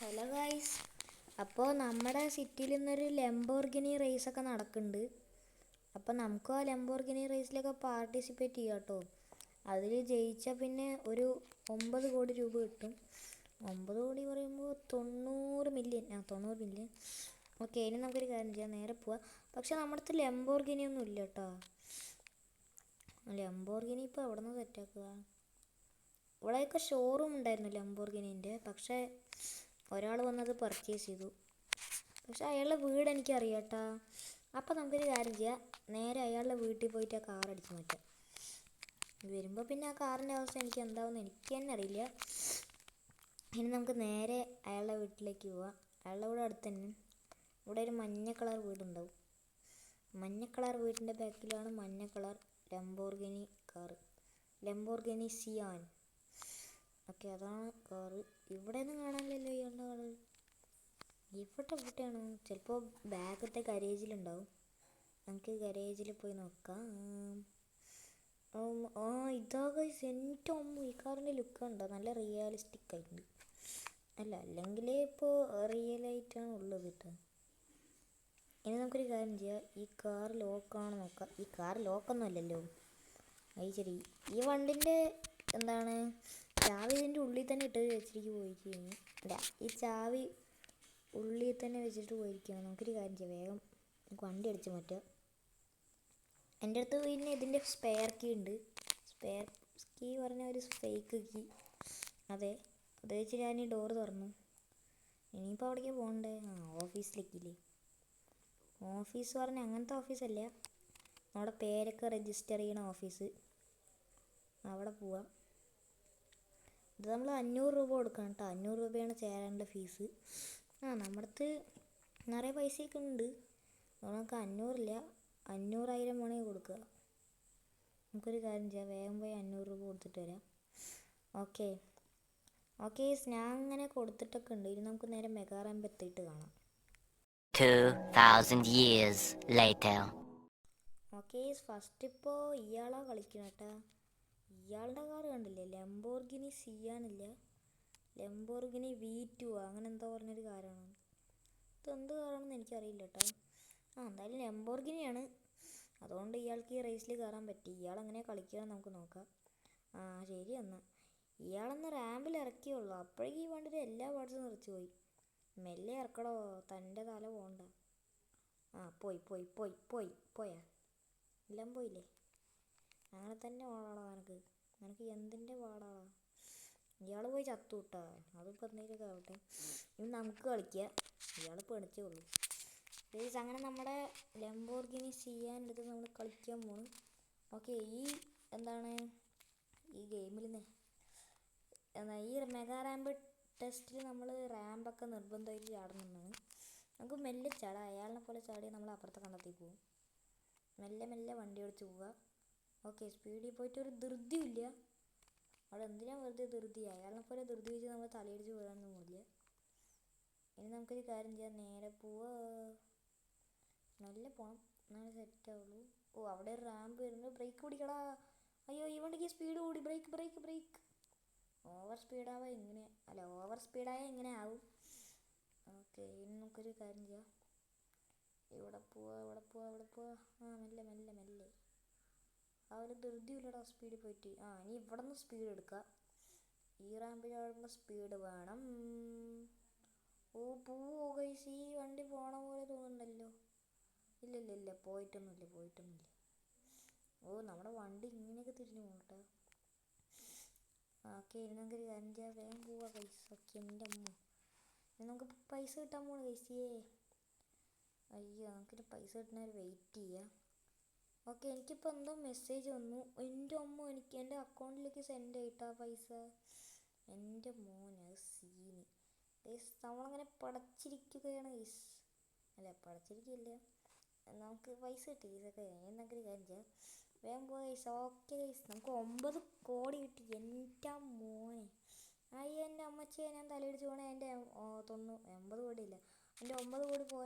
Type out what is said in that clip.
Hello guys, അപ്പോൾ നമ്മുടെ സിറ്റിയിൽ നിന്നൊരു ലംബോർഗിനി റേസൊക്കെ നടക്കുന്നുണ്ട്. അപ്പോൾ നമുക്ക് ആ ലംബോർഗിനി റേസിലൊക്കെ പാർട്ടിസിപ്പേറ്റ് ചെയ്യാം കേട്ടോ. അതിൽ ജയിച്ചാൽ പിന്നെ ഒരു 9 കോടി രൂപ കിട്ടും. 9 കോടി പറയുമ്പോൾ 90 മില്യൺ. 90 മില്യൺ. ഓക്കെ, ഇനി നമുക്കൊരു കാര്യം ചെയ്യാം, നേരെ പോവാം. പക്ഷെ നമ്മുടെ അടുത്ത് ലംബോർഗിനി ഒന്നും ഇല്ല കേട്ടോ. ലംബോർഗിനി ഇപ്പോൾ എവിടെ നിന്ന് സെറ്റാക്കുക? ഇവിടെയൊക്കെ ഷോറൂം ഉണ്ടായിരുന്നു ലംബോർഗിനീൻ്റെ, പക്ഷേ ഒരാൾ വന്നത് പർച്ചേസ് ചെയ്തു. പക്ഷെ അയാളുടെ വീട് എനിക്കറിയാം കേട്ടോ. അപ്പോൾ നമുക്കൊരു കാര്യം ചെയ്യാം, നേരെ അയാളുടെ വീട്ടിൽ പോയിട്ട് ആ കാർ അടിച്ച് മാറ്റാം. വരുമ്പോൾ പിന്നെ ആ കാറിൻ്റെ അവസ്ഥ എനിക്ക് എന്താവുമെന്ന് എനിക്ക് തന്നെ അറിയില്ല. ഇനി നമുക്ക് നേരെ അയാളുടെ വീട്ടിലേക്ക് പോവാം. അയാളുടെ വീട് അടുത്ത് തന്നെ. ഇവിടെ ഒരു മഞ്ഞ കളർ വീടുണ്ടാവും. മഞ്ഞ കളർ വീടിൻ്റെ ബാക്കിലാണ് മഞ്ഞ കളർ ലംബോർഗിനി കാർ, ലംബോർഗിനി സിയാൻ. ഓക്കെ, അതാണ് കാറ്. ഇവിടെ ഒന്നും കാണാനില്ലല്ലോ ഇയാളുടെ കാറ്. എവിടെയാണ്? ചിലപ്പോൾ ബാഗത്തെ ഗരേജിലുണ്ടാവും. നമുക്ക് ഗരേജിൽ പോയി നോക്കാം. ഇതാ ഗൈസ്, എൻ്റെ അമ്മ, ഈ കാറിൻ്റെ ലുക്ക് ഉണ്ടോ? നല്ല റിയലിസ്റ്റിക് ആയിട്ടുണ്ട്. അല്ലെങ്കിൽ ഇപ്പോൾ റിയലായിട്ടാണ് ഉള്ളത് കേട്ടോ. ഇനി നമുക്കൊരു കാര്യം ചെയ്യാം, ഈ കാർ ലോക്കാണോ നോക്കാം. ഈ കാർ ലോക്കൊന്നും അല്ലല്ലോ. അത് ശരി, ഈ വണ്ടിൻ്റെ എന്താണ് ചാവി ഇതിൻ്റെ ഉള്ളിൽ തന്നെ ഇട്ട് വെച്ചിട്ട് പോയിരിക്കുകയാണ്. അല്ല, ഈ ചാവി ഉള്ളിൽ തന്നെ വെച്ചിട്ട് പോയിരിക്കുകയാണ്. നമുക്കൊരു കാര്യം ചെയ്യാം, വേഗം നമുക്ക് വണ്ടി അടിച്ച് മാറ്റാം. എൻ്റെ അടുത്ത് പിന്നെ ഇതിൻ്റെ സ്പെയർ കീ ഉണ്ട്. സ്പെയർ കീ പറഞ്ഞ ഒരു ഫേക്ക് കീ. അതെ, അത് വെച്ച് ഞാൻ ഈ ഡോറ് തുറന്നു. ഇനിയിപ്പോൾ അവിടേക്ക് പോകണ്ടേ? ഓഫീസിലേക്കില്ലേ. ഓഫീസ് പറഞ്ഞാൽ അങ്ങനത്തെ ഓഫീസല്ല, നമ്മുടെ പേരൊക്കെ രജിസ്റ്റർ ചെയ്യണ ഓഫീസ്. അവിടെ പോവാം. ഇത് നമ്മൾ 500 രൂപ കൊടുക്കണം കേട്ടോ. 500 രൂപയാണ് ചേരാനുള്ള ഫീസ്. നമ്മുടെ അടുത്ത് നിറയെ പൈസയൊക്കെ ഉണ്ട്. നമുക്ക് 500 ഇല്ല, 500,000 വേണമെങ്കിൽ കൊടുക്കുക. നമുക്കൊരു കാര്യം ചെയ്യാം, വേഗം പോയി 500 രൂപ കൊടുത്തിട്ട് വരാം. ഓക്കെ, ഞാൻ അങ്ങനെ കൊടുത്തിട്ടൊക്കെ ഉണ്ട്. ഇനി നമുക്ക് നേരെ മെഗാ റാമ്പ് എത്തിയിട്ട് കാണാം. 2000 years later. ഓക്കെ, ഫസ്റ്റ് ഇപ്പോൾ ഇയാളാ കളിക്കണം കേട്ടോ. ഇയാളുടെ കാർ കണ്ടില്ലേ, ലംബോർഗിനി സിയാനില്ല, ലംബോർഗിനി V2 അങ്ങനെ എന്താ പറഞ്ഞൊരു കാറാണ്. ഇതെന്ത് കാറാണെന്ന് എനിക്കറിയില്ല കേട്ടോ. എന്തായാലും ലംബോർഗിനിയാണ്. അതുകൊണ്ട് ഇയാൾക്ക് ഈ റേസിൽ കയറാൻ പറ്റി. ഇയാളെങ്ങനെ കളിക്കുകയെന്ന് നമുക്ക് നോക്കാം. ശരി, എന്നാൽ ഇയാളെന്ന് റാമ്പിൽ ഇറക്കിയുള്ളൂ, അപ്പോഴേക്കും ഈ വണ്ടിയുടെ എല്ലാ പാർട്സും നിറച്ച് പോയി. മെല്ലെ ഇറക്കടോ, തൻ്റെ തല പോകണ്ട. പോയാ എല്ലാം പോയില്ലേ? അങ്ങനെ തന്നെ പാടാടാ നിനക്ക് എന്തിൻ്റെ പാടാടാ? ഇയാൾ പോയി ചത്തു വിട്ടാ. അതിപ്പോൾ എന്തെങ്കിലുമൊക്കെ ആവട്ടെ, ഇനി നമുക്ക് കളിക്കാം. ഇയാൾ പേടിച്ചേ ഉള്ളൂ. പ്ലീസ്, അങ്ങനെ നമ്മുടെ ലംബോർഗിനി സിയാൻ്റെ അടുത്ത് നമ്മൾ കളിക്കാൻ പോകണം. ഓക്കെ, ഈ ഗെയിമിൽ ഈ മെഗാ റാമ്പ് ടെസ്റ്റിൽ നമ്മൾ റാമ്പൊക്കെ നിർബന്ധമായിട്ട് ചാടണമെന്നാണ്. നമുക്ക് മെല്ലെ ചാടാം. അയാളിനെ പോലെ ചാടിയാൽ നമ്മൾ അപ്പുറത്തെ കണ്ടെത്തി പോകും. മെല്ലെ വണ്ടി ഓടിച്ച് പോവുക. ഓക്കെ, സ്പീഡിൽ പോയിട്ട് ഒരു ധൃതിയില്ല. അവിടെ എന്തിനാ വെറുതെ ധൃതി? അയാളിനെ പോലെ ധൃതി വെച്ച് നമ്മൾ തലയിടിച്ച് വീഴാനൊന്നുമില്ല. ഇനി നമുക്കൊരു കാര്യം ചെയ്യാം, നേരെ പോവാ. നല്ല പോകണം, എന്നാലും സെറ്റാവുള്ളൂ. അവിടെ ഒരു റാമ്പ് വരുന്നു. ബ്രേക്ക് പിടിക്കടാ. അയ്യോ, ഈ വണ്ടിക്ക് സ്പീഡ് കൂടി. ബ്രേക്ക്. ഓവർ സ്പീഡായാൽ എങ്ങനെ ആവും? ഓക്കെ, ഇനി നമുക്കൊരു കാര്യം ചെയ്യാം, ഇവിടെ പോവാ. മെല്ലെ. ഒരു ധൃതിയില്ലടാ സ്പീഡിൽ പോയിട്ട്. ഇനി ഇവിടെ നിന്ന് സ്പീഡ് എടുക്കുക. ഈ റാമ്പിൽ ആടുമ്പോൾ സ്പീഡ് വേണം. പോവോ ഗൈസ്? ഈ വണ്ടി പോണ പോലെ തോന്നുന്നുണ്ടല്ലോ. ഇല്ല, പോയിട്ടൊന്നുമില്ല. നമ്മുടെ വണ്ടി ഇങ്ങനെയൊക്കെ തിരിഞ്ഞു പോകട്ടെ. ഓക്കെ, ഇനി നമുക്കൊരു കാര്യം ചെയ്യാം, വേഗം പോവാ ഗൈസ്. ഓക്കെ, എൻ്റെ അമ്മ, ഇനി നമുക്ക് പൈസ കിട്ടാൻ പോകണം ഗൈസ്. അയ്യോ, നമുക്കിനി പൈസ കിട്ടുന്നവരെ വെയിറ്റ് ചെയ്യാം. ഓക്കെ, എനിക്കിപ്പോൾ എന്തോ മെസ്സേജ് വന്നു. എൻ്റെ അമ്മ, എനിക്ക് എൻ്റെ അക്കൗണ്ടിലേക്ക് സെൻഡ് ആയിട്ടാ പൈസ. എൻ്റെ മോനെ, അത് സീന് ഗൈസ്. നമ്മളങ്ങനെ പടച്ചിരിക്കുകയാണ് ഗൈസ്. അല്ല, പടച്ചിരിക്കില്ല, നമുക്ക് പൈസ കിട്ടി ഗൈസൊക്കെ. എന്നൊക്കെ കാര്യം ചെയ്യാം, വേഗം പോവാ ഗൈസ്. ഓക്കെ ഗൈസ്, നമുക്ക് 9 കോടി കിട്ടി. എൻ്റെ മോനെ, അയ്യോ എൻ്റെ അമ്മച്ചിയെ, ഞാൻ തലയിടിച്ച് പോകണേ. എൻ്റെ 80 കോടി ഇല്ല, എൻ്റെ 9 കോടി പോയ